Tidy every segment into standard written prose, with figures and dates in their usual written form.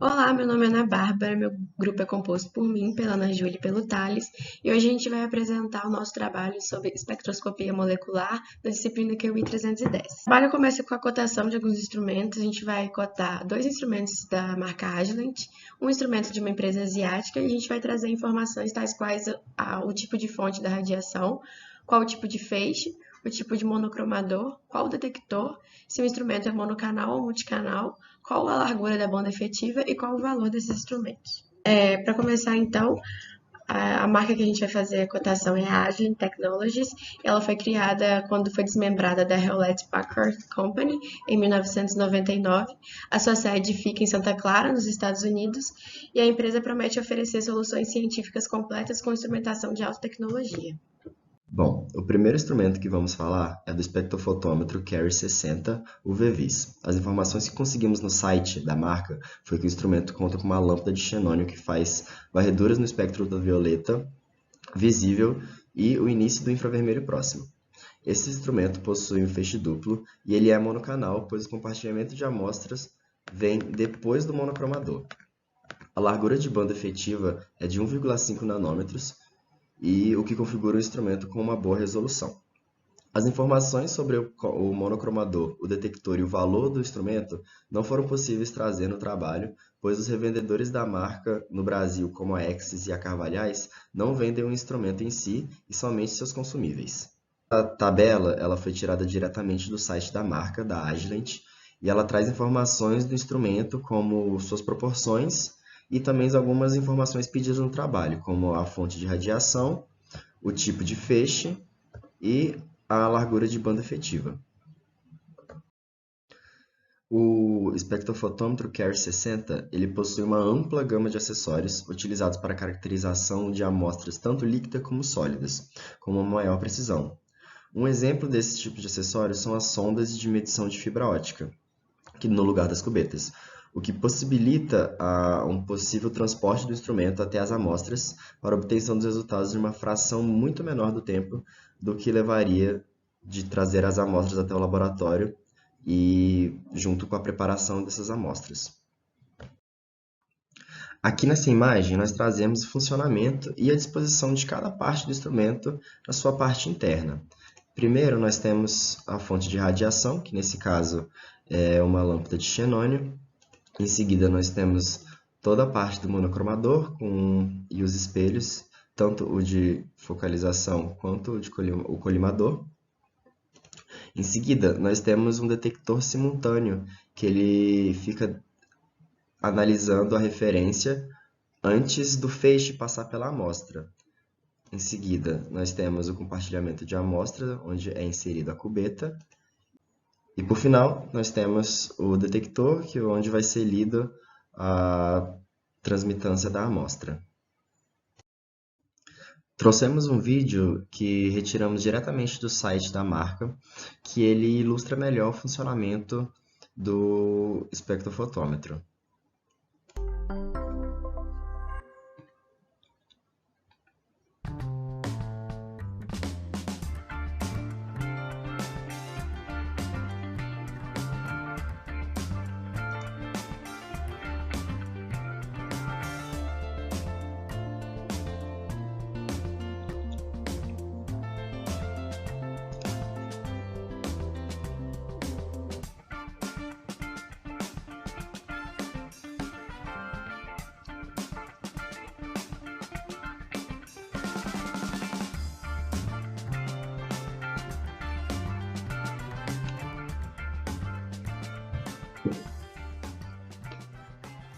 Olá, meu nome é Ana Bárbara, meu grupo é composto por mim, pela Ana Júlia e pelo Thales, e hoje a gente vai apresentar o nosso trabalho sobre espectroscopia molecular da disciplina QI 310. O trabalho começa com a cotação de alguns instrumentos, a gente vai cotar dois instrumentos da marca Agilent, um instrumento de uma empresa asiática, e a gente vai trazer informações tais quais o tipo de fonte da radiação, qual o tipo de feixe, o tipo de monocromador, qual o detector, se o instrumento é monocanal ou multicanal, qual a largura da banda efetiva e qual o valor desses instrumentos. Para começar, então, a marca que a gente vai fazer a cotação é a Agilent Technologies. Ela foi criada quando foi desmembrada da Hewlett-Packard Company em 1999. A sua sede fica em Santa Clara, nos Estados Unidos, e a empresa promete oferecer soluções científicas completas com instrumentação de alta tecnologia. Bom, o primeiro instrumento que vamos falar é do espectrofotômetro Carry 60 UV-Vis. As informações que conseguimos no site da marca foi que o instrumento conta com uma lâmpada de xenônio que faz varreduras no espectro ultravioleta visível e o início do infravermelho próximo. Esse instrumento possui um feixe duplo e ele é monocanal, pois o compartilhamento de amostras vem depois do monocromador. A largura de banda efetiva é de 1,5 nanômetros, e o que configura o instrumento com uma boa resolução. As informações sobre o monocromador, o detector e o valor do instrumento não foram possíveis trazer no trabalho, pois os revendedores da marca no Brasil, como a Exis e a Carvalhais, não vendem o instrumento em si e somente seus consumíveis. A tabela ela foi tirada diretamente do site da marca, da Agilent, e ela traz informações do instrumento, como suas proporções, e também algumas informações pedidas no trabalho, como a fonte de radiação, o tipo de feixe e a largura de banda efetiva. O espectrofotômetro Carry 60 ele possui uma ampla gama de acessórios utilizados para caracterização de amostras tanto líquidas como sólidas, com uma maior precisão. Um exemplo desse tipo de acessórios são as sondas de medição de fibra ótica, que no lugar das cubetas, o que possibilita um possível transporte do instrumento até as amostras para obtenção dos resultados em uma fração muito menor do tempo do que levaria de trazer as amostras até o laboratório e junto com a preparação dessas amostras. Aqui nessa imagem nós trazemos o funcionamento e a disposição de cada parte do instrumento na sua parte interna. Primeiro nós temos a fonte de radiação, que nesse caso é uma lâmpada de xenônio. Em seguida nós temos toda a parte do monocromador e os espelhos, tanto o de focalização quanto o colimador. Em seguida nós temos um detector simultâneo, que ele fica analisando a referência antes do feixe passar pela amostra. Em seguida, nós temos o compartilhamento de amostra, onde é inserida a cubeta. E, por final, nós temos o detector, onde vai ser lido a transmitância da amostra. Trouxemos um vídeo que retiramos diretamente do site da marca, que ele ilustra melhor o funcionamento do espectrofotômetro.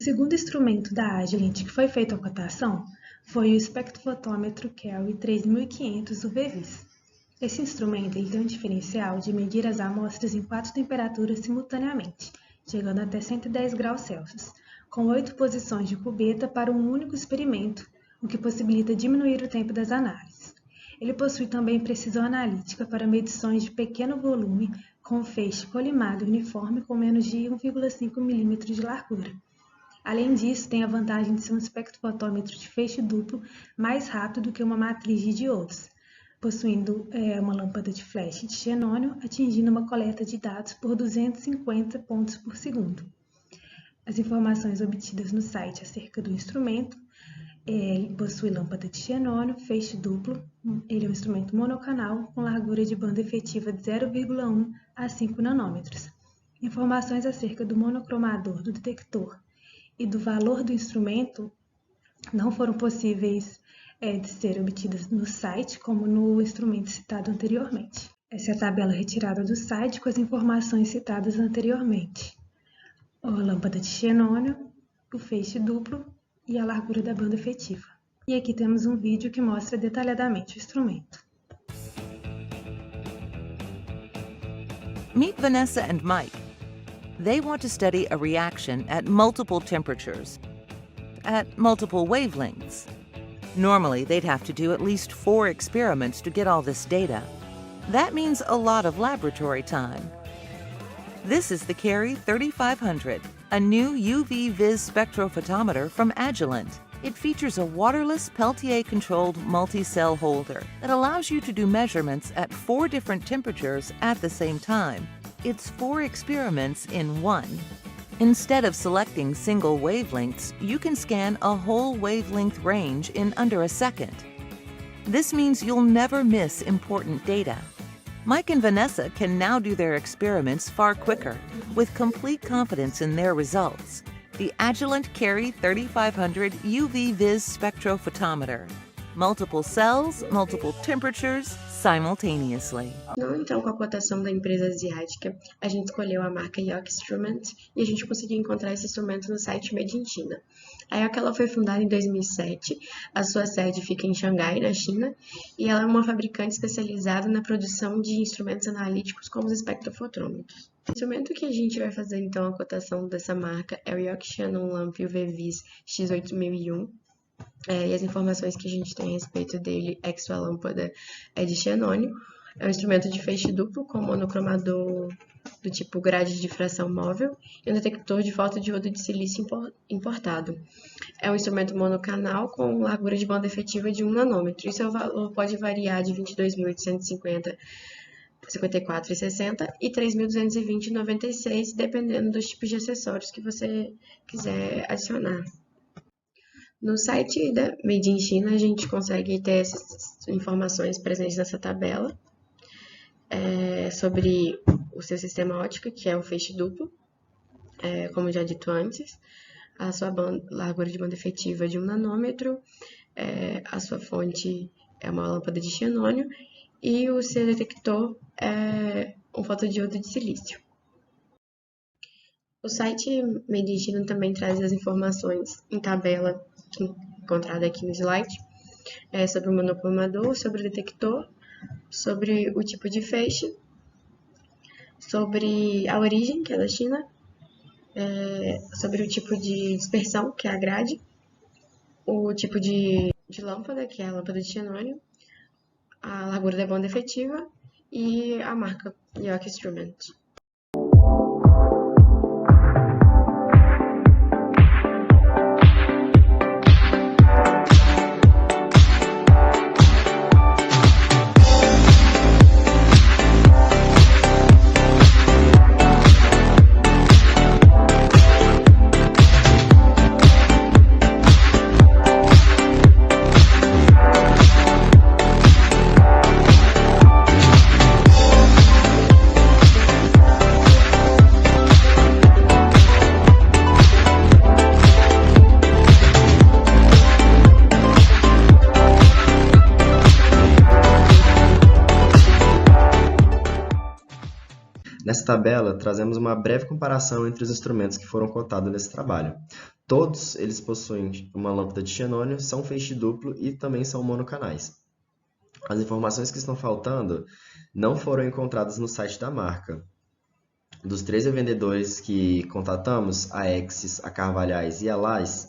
O segundo instrumento da Agilent que foi feito a cotação foi o espectrofotômetro Carry 3500 UV-Vis. Esse instrumento tem um diferencial de medir as amostras em 4 temperaturas simultaneamente, chegando até 110 graus Celsius, com 8 posições de cubeta para um único experimento, o que possibilita diminuir o tempo das análises. Ele possui também precisão analítica para medições de pequeno volume com feixe colimado uniforme com menos de 1,5 mm de largura. Além disso, tem a vantagem de ser um espectrofotômetro de feixe duplo mais rápido que uma matriz de diodos, possuindo uma lâmpada de flash de xenônio, atingindo uma coleta de dados por 250 pontos por segundo. As informações obtidas no site acerca do instrumento: ele possui lâmpada de xenônio, feixe duplo, ele é um instrumento monocanal com largura de banda efetiva de 0,1 a 5 nanômetros. Informações acerca do monocromador do detector e do valor do instrumento não foram possíveis de ser obtidas no site, como no instrumento citado anteriormente. Essa é a tabela retirada do site com as informações citadas anteriormente: a lâmpada de xenônio, o feixe duplo e a largura da banda efetiva. E aqui temos um vídeo que mostra detalhadamente o instrumento. Meet Vanessa and Mike. They want to study a reaction at multiple temperatures, at multiple wavelengths. Normally, they'd have to do at least 4 experiments to get all this data. That means a lot of laboratory time. This is the Cary 3500, a new UV-Vis spectrophotometer from Agilent. It features a waterless Peltier-controlled multi-cell holder that allows you to do measurements at 4 different temperatures at the same time. It's 4 experiments in one. Instead of selecting single wavelengths, you can scan a whole wavelength range in under a second. This means you'll never miss important data. Mike and Vanessa can now do their experiments far quicker, with complete confidence in their results. The Agilent Cary 3500 UV-Vis spectrophotometer. Multiple cells, multiple temperatures, simultaneously. Então, com a cotação da empresa asiática, a gente escolheu a marca Yoke Instruments e a gente conseguiu encontrar esse instrumento no site Made in China. A Yoke ela foi fundada em 2007, a sua sede fica em Xangai, na China, e ela é uma fabricante especializada na produção de instrumentos analíticos como os espectrofotômetros. O instrumento que a gente vai fazer então a cotação dessa marca é o Yoke Shannon Lamp UV-Vis X8001. E as informações que a gente tem a respeito dele é que sua lâmpada é de xenônio, é um instrumento de feixe duplo com monocromador do tipo grade de difração móvel e um detector de fotodiodo de silício importado. É um instrumento monocanal com largura de banda efetiva de 1 nanômetro e seu valor pode variar de 22.850 54,60 e 3.220,96, dependendo dos tipos de acessórios que você quiser adicionar. No site da Made in China, a gente consegue ter essas informações presentes nessa tabela sobre o seu sistema óptico, que é o feixe duplo, como já dito antes, a sua largura de banda efetiva de 1 nanômetro, a sua fonte é uma lâmpada de xenônio e o seu detector é um fotodiodo de silício. O site Made in China também traz as informações em tabela encontrada aqui no slide, sobre o monocromador, sobre o detector, sobre o tipo de feixe, sobre a origem, que é da China, sobre o tipo de dispersão, que é a grade, o tipo de lâmpada, que é a lâmpada de xenônio, a largura da banda efetiva e a marca Yoke Instruments. Nessa tabela, trazemos uma breve comparação entre os instrumentos que foram cotados nesse trabalho. Todos eles possuem uma lâmpada de xenônio, são feixe duplo e também são monocanais. As informações que estão faltando não foram encontradas no site da marca. Dos 13 vendedores que contatamos, a Exis, a Carvalhais e a Lais,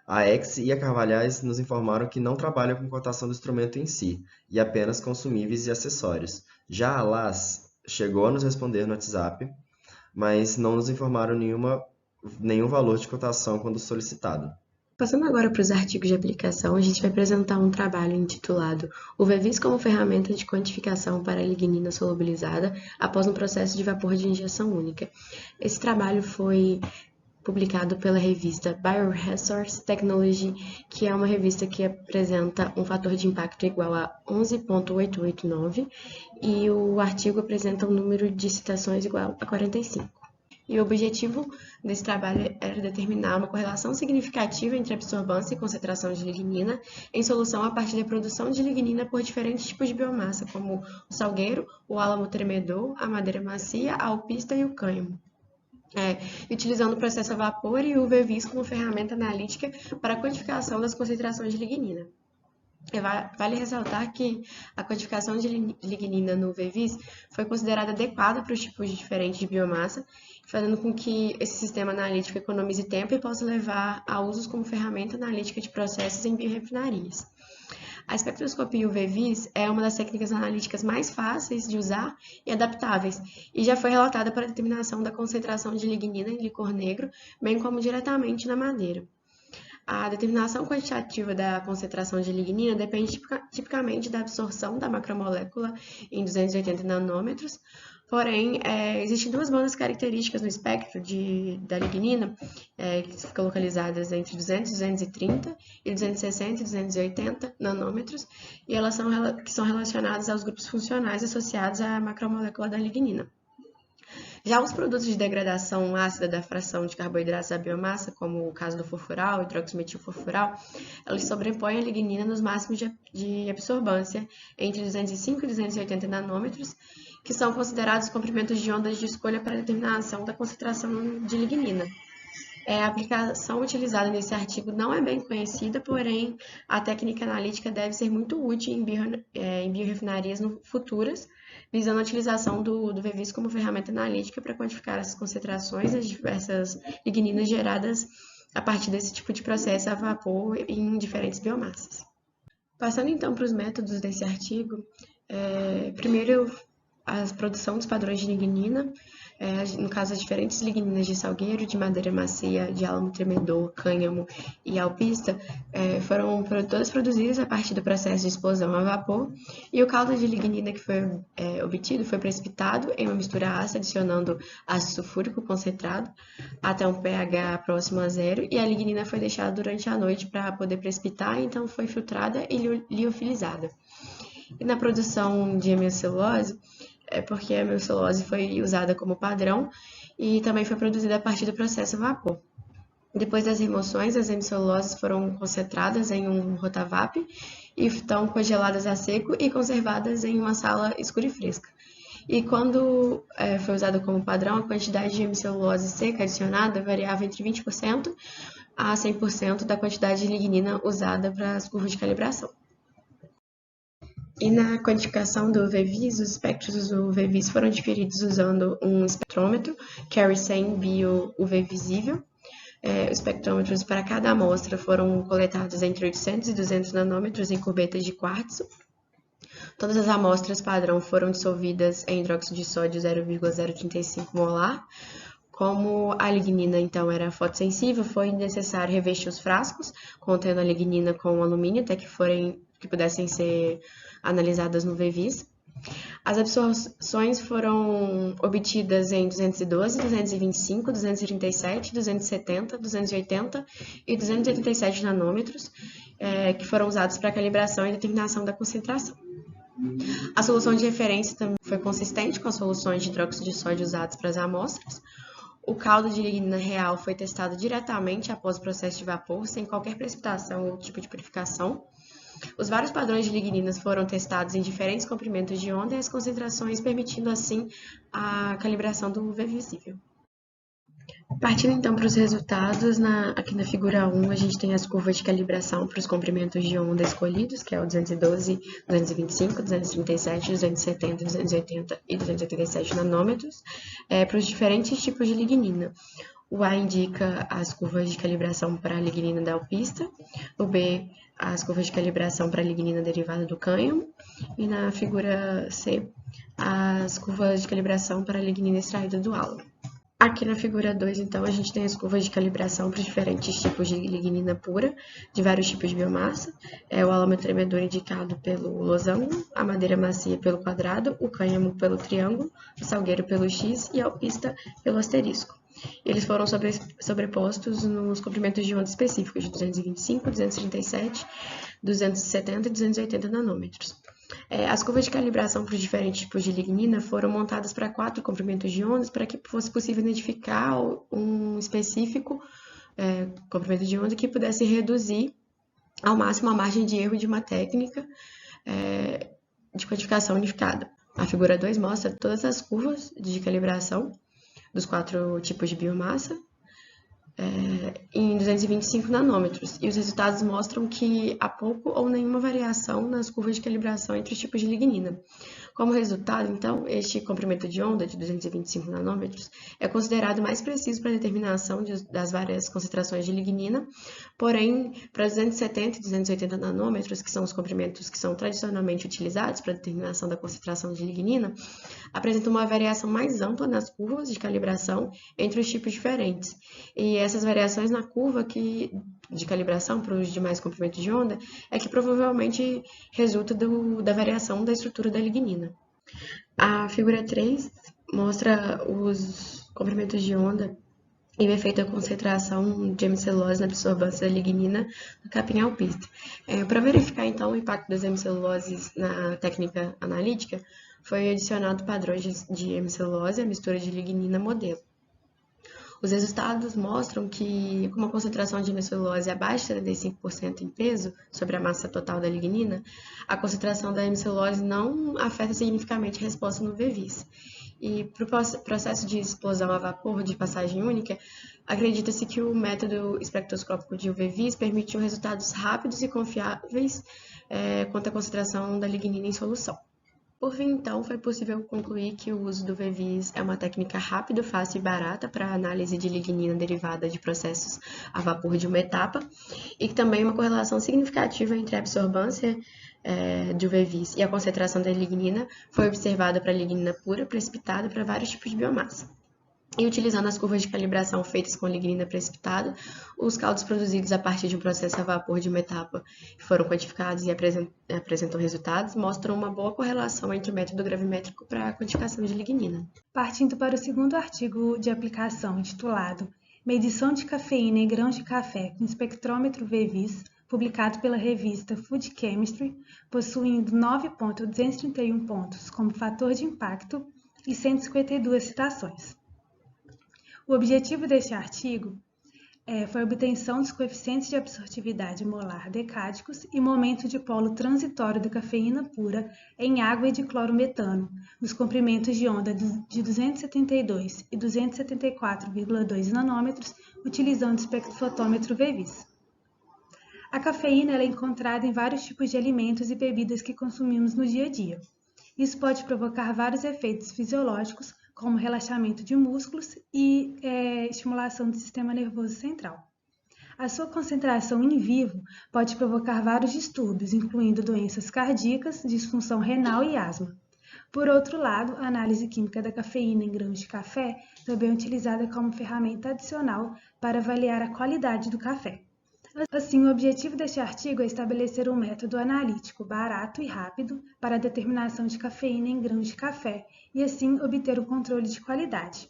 a Exis e a Carvalhais nos informaram que não trabalham com cotação do instrumento em si, e apenas consumíveis e acessórios. Já a Lais chegou a nos responder no WhatsApp, mas não nos informaram nenhum valor de cotação quando solicitado. Passando agora para os artigos de aplicação, a gente vai apresentar um trabalho intitulado UV-Vis como ferramenta de quantificação para lignina solubilizada após um processo de vapor de injeção única. Esse trabalho foi publicado pela revista Bioresource Technology, que é uma revista que apresenta um fator de impacto igual a 11.889, e o artigo apresenta um número de citações igual a 45. E o objetivo desse trabalho era determinar uma correlação significativa entre absorvância e concentração de lignina em solução a partir da produção de lignina por diferentes tipos de biomassa, como o salgueiro, o álamo tremedor, a madeira macia, a alpista e o cânhamo. Utilizando o processo a vapor e o UV-Vis como ferramenta analítica para a quantificação das concentrações de lignina. Vale ressaltar que a quantificação de lignina no UV-Vis foi considerada adequada para os tipos diferentes de biomassa, fazendo com que esse sistema analítico economize tempo e possa levar a usos como ferramenta analítica de processos em biorefinarias. A espectroscopia UV-Vis é uma das técnicas analíticas mais fáceis de usar e adaptáveis, e já foi relatada para a determinação da concentração de lignina em licor negro, bem como diretamente na madeira. A determinação quantitativa da concentração de lignina depende tipicamente da absorção da macromolécula em 280 nanômetros, porém, existem duas bandas características no espectro da lignina, que ficam localizadas entre 200 e 230 e 260 e 280 nanômetros, e elas são relacionadas aos grupos funcionais associados à macromolécula da lignina. Já os produtos de degradação ácida da fração de carboidratos da biomassa, como o caso do furfural, hidroximetilfurfural, eles sobrepõem a lignina nos máximos de absorvância entre 205 e 280 nanômetros, que são considerados comprimentos de ondas de escolha para a determinação da concentração de lignina. A aplicação utilizada nesse artigo não é bem conhecida, porém a técnica analítica deve ser muito útil em biorefinarias futuras, visando a utilização do UV-Vis como ferramenta analítica para quantificar as concentrações das diversas ligninas geradas a partir desse tipo de processo a vapor em diferentes biomassas. Passando então para os métodos desse artigo, primeiro a produção dos padrões de lignina, no caso as diferentes ligninas de salgueiro, de madeira macia, de álamo tremedor, cânhamo e alpista, foram todas produzidas a partir do processo de explosão a vapor, e o caldo de lignina que foi obtido foi precipitado em uma mistura ácida, adicionando ácido sulfúrico concentrado até um pH próximo a zero, e a lignina foi deixada durante a noite para poder precipitar, então foi filtrada e liofilizada. E na produção de hemicelulose, porque a hemicelulose foi usada como padrão e também foi produzida a partir do processo a vapor. Depois das remoções, as hemiceluloses foram concentradas em um rotavap e estão congeladas a seco e conservadas em uma sala escura e fresca. E quando foi usado como padrão, a quantidade de hemicelulose seca adicionada variava entre 20% a 100% da quantidade de lignina usada para as curvas de calibração. E na quantificação do UV-Vis, os espectros do UV-Vis foram diferidos usando um espectrômetro, Carrier 100 bio-UV visível. Os espectrômetros para cada amostra foram coletados entre 800 e 200 nanômetros em cubetas de quartzo. Todas as amostras padrão foram dissolvidas em hidróxido de sódio 0,035 molar. Como a lignina, então, era fotossensível, foi necessário revestir os frascos contendo a lignina com alumínio até que pudessem ser analisadas no UV-Vis. As absorções foram obtidas em 212, 225, 237, 270, 280 e 287 nanômetros, que foram usados para calibração e determinação da concentração. A solução de referência também foi consistente com as soluções de hidróxido de sódio usadas para as amostras. O caldo de lignina real foi testado diretamente após o processo de vapor, sem qualquer precipitação ou tipo de purificação. Os vários padrões de ligninas foram testados em diferentes comprimentos de onda e as concentrações, permitindo assim a calibração do UV visível. Partindo então para os resultados, aqui na figura 1 a gente tem as curvas de calibração para os comprimentos de onda escolhidos, que é o 212, 225, 237, 270, 280 e 287 nanômetros, para os diferentes tipos de lignina. O A indica as curvas de calibração para a lignina da alpista, o B as curvas de calibração para a lignina derivada do cânhamo, e na figura C as curvas de calibração para a lignina extraída do álamo. Aqui na figura 2, então, a gente tem as curvas de calibração para os diferentes tipos de lignina pura, de vários tipos de biomassa. O álamo tremedor indicado pelo losango, a madeira macia pelo quadrado, o cânhamo pelo triângulo, o salgueiro pelo X e a alpista pelo asterisco. Eles foram sobrepostos nos comprimentos de onda específicos de 225, 237, 270 e 280 nanômetros. As curvas de calibração para os diferentes tipos de lignina foram montadas para 4 comprimentos de ondas para que fosse possível identificar um específico comprimento de onda que pudesse reduzir ao máximo a margem de erro de uma técnica de quantificação unificada. A figura 2 mostra todas as curvas de calibração dos 4 tipos de biomassa em 225 nanômetros, e os resultados mostram que há pouco ou nenhuma variação nas curvas de calibração entre os tipos de lignina. Como resultado, então, este comprimento de onda de 225 nanômetros é considerado mais preciso para a determinação das várias concentrações de lignina, porém, para 270 e 280 nanômetros, que são os comprimentos que são tradicionalmente utilizados para a determinação da concentração de lignina, apresentam uma variação mais ampla nas curvas de calibração entre os tipos diferentes. E essas variações na curva de calibração para os demais comprimentos de onda é que provavelmente resulta da variação da estrutura da lignina. A figura 3 mostra os comprimentos de onda e o efeito da concentração de hemicelulose na absorvância da lignina no capim alpiste. Para verificar, então, o impacto das hemiceluloses na técnica analítica, foi adicionado padrões de hemicelulose à mistura de lignina modelo. Os resultados mostram que, com uma concentração de hemicelulose abaixo de 75% em peso sobre a massa total da lignina, a concentração da hemicelulose não afeta significativamente a resposta no VVIS. E para o processo de explosão a vapor de passagem única, acredita-se que o método espectroscópico de UV-Vis permitiu resultados rápidos e confiáveis quanto à concentração da lignina em solução. Por fim, então, foi possível concluir que o uso do VVIS é uma técnica rápida, fácil e barata para a análise de lignina derivada de processos a vapor de uma etapa, e que também uma correlação significativa entre a absorvância de UV-Vis e a concentração da lignina foi observada para a lignina pura precipitada para vários tipos de biomassa. E utilizando as curvas de calibração feitas com lignina precipitada, os caldos produzidos a partir de um processo a vapor de uma etapa que foram quantificados e apresentam resultados, mostram uma boa correlação entre o método gravimétrico para a quantificação de lignina. Partindo para o segundo artigo de aplicação, intitulado Medição de cafeína em grãos de café com espectrômetro VVIS, publicado pela revista Food Chemistry, possuindo 9.231 pontos como fator de impacto e 152 citações. O objetivo deste artigo foi a obtenção dos coeficientes de absortividade molar decádicos e momento de polo transitório da cafeína pura em água e de clorometano, nos comprimentos de onda de 272 e 274,2 nanômetros, utilizando o espectrofotômetro VVIS. A cafeína é encontrada em vários tipos de alimentos e bebidas que consumimos no dia a dia. Isso pode provocar vários efeitos fisiológicos, como relaxamento de músculos e estimulação do sistema nervoso central. A sua concentração em vivo pode provocar vários distúrbios, incluindo doenças cardíacas, disfunção renal e asma. Por outro lado, a análise química da cafeína em grãos de café também é utilizada como ferramenta adicional para avaliar a qualidade do café. Assim, o objetivo deste artigo é estabelecer um método analítico barato e rápido para a determinação de cafeína em grãos de café e, assim, obter o controle de qualidade.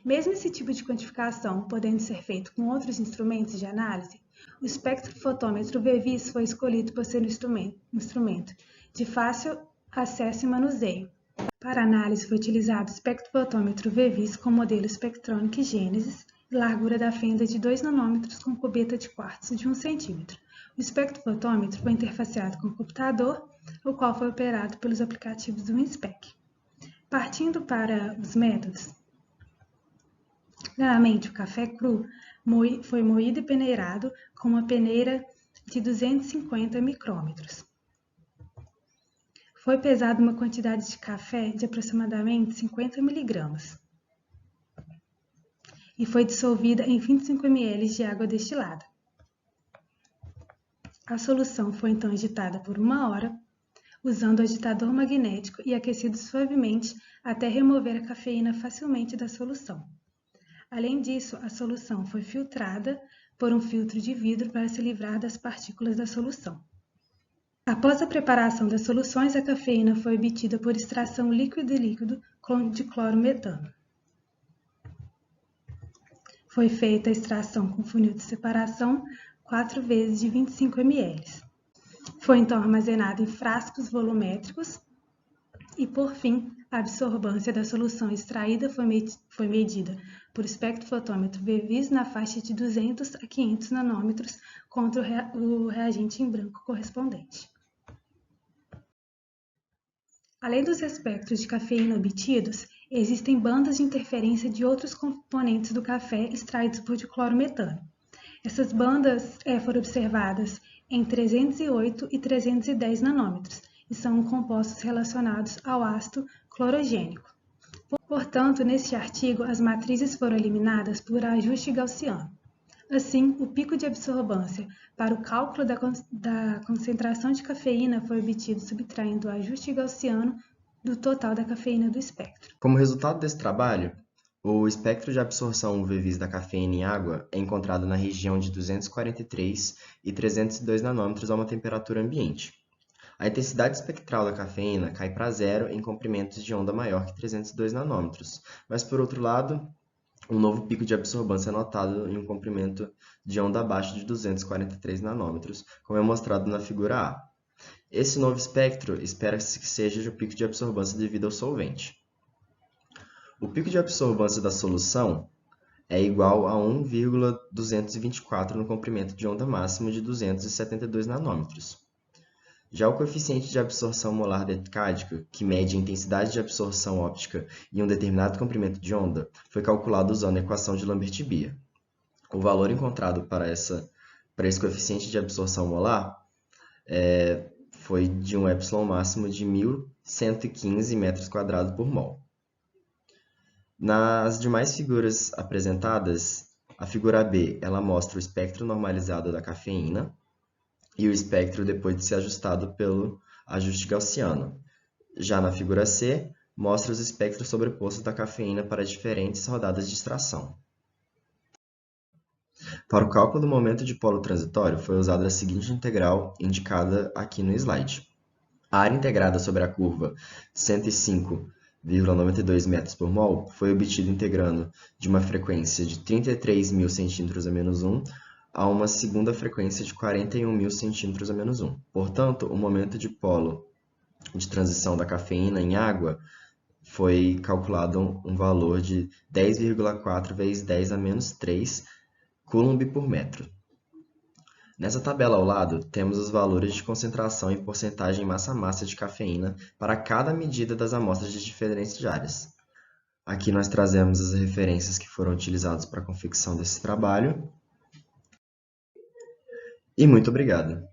Mesmo esse tipo de quantificação podendo ser feito com outros instrumentos de análise, o espectrofotômetro VVIS foi escolhido por ser um instrumento de fácil acesso e manuseio. Para análise foi utilizado o espectrofotômetro VVIS com modelo Spectronic Genesis, largura da fenda de 2 nanômetros com cubeta de quartzo de 1 centímetro. O espectrofotômetro foi interfaceado com o computador, o qual foi operado pelos aplicativos do InSpec. Partindo para os métodos, primeiramente o café cru foi moído e peneirado com uma peneira de 250 micrômetros. Foi pesada uma quantidade de café de aproximadamente 50 miligramas. E foi dissolvida em 25 ml de água destilada. A solução foi então agitada por 1 hora, usando o agitador magnético e aquecido suavemente até remover a cafeína facilmente da solução. Além disso, a solução foi filtrada por um filtro de vidro para se livrar das partículas da solução. Após a preparação das soluções, a cafeína foi obtida por extração líquido-líquido de clorometano. Foi feita a extração com funil de separação 4 vezes de 25 ml. Foi então armazenado em frascos volumétricos e, por fim, a absorvância da solução extraída foi medida por espectrofotômetro VVIS na faixa de 200 a 500 nanômetros contra o reagente em branco correspondente. Além dos espectros de cafeína obtidos, existem bandas de interferência de outros componentes do café extraídos por diclorometano. Essas bandas foram observadas em 308 e 310 nanômetros e são compostos relacionados ao ácido clorogênico. Portanto, neste artigo, as matrizes foram eliminadas por ajuste gaussiano. Assim, o pico de absorvância para o cálculo da concentração de cafeína foi obtido subtraindo o ajuste gaussiano do total da cafeína do espectro. Como resultado desse trabalho, o espectro de absorção UV-Vis da cafeína em água é encontrado na região de 243 e 302 nanômetros a uma temperatura ambiente. A intensidade espectral da cafeína cai para zero em comprimentos de onda maior que 302 nanômetros, mas, por outro lado, um novo pico de absorvância é notado em um comprimento de onda abaixo de 243 nanômetros, como é mostrado na figura A. Esse novo espectro espera-se que seja o pico de absorvância devido ao solvente. O pico de absorvância da solução é igual a 1,224 no comprimento de onda máximo de 272 nanômetros. Já o coeficiente de absorção molar decádico, que mede a intensidade de absorção óptica em um determinado comprimento de onda, foi calculado usando a equação de Lambert-Beer. O valor encontrado para esse coeficiente de absorção molar foi de um epsilon máximo de 1.115 metros quadrados por mol. Nas demais figuras apresentadas, a figura B ela mostra o espectro normalizado da cafeína e o espectro depois de ser ajustado pelo ajuste gaussiano. Já na figura C, mostra os espectros sobrepostos da cafeína para diferentes rodadas de extração. Para o cálculo do momento de polo transitório, foi usada a seguinte integral indicada aqui no slide. A área integrada sobre a curva 105,92 metros por mol foi obtida integrando de uma frequência de 33.000 centímetros a menos 1 a uma segunda frequência de 41.000 centímetros a menos 1. Portanto, o momento de polo de transição da cafeína em água foi calculado um valor de 10,4 vezes 10 a menos 3 coulomb por metro. Nessa tabela ao lado, temos os valores de concentração em porcentagem massa-massa de cafeína para cada medida das amostras de diferentes áreas. Aqui nós trazemos as referências que foram utilizadas para a confecção desse trabalho. E muito obrigado!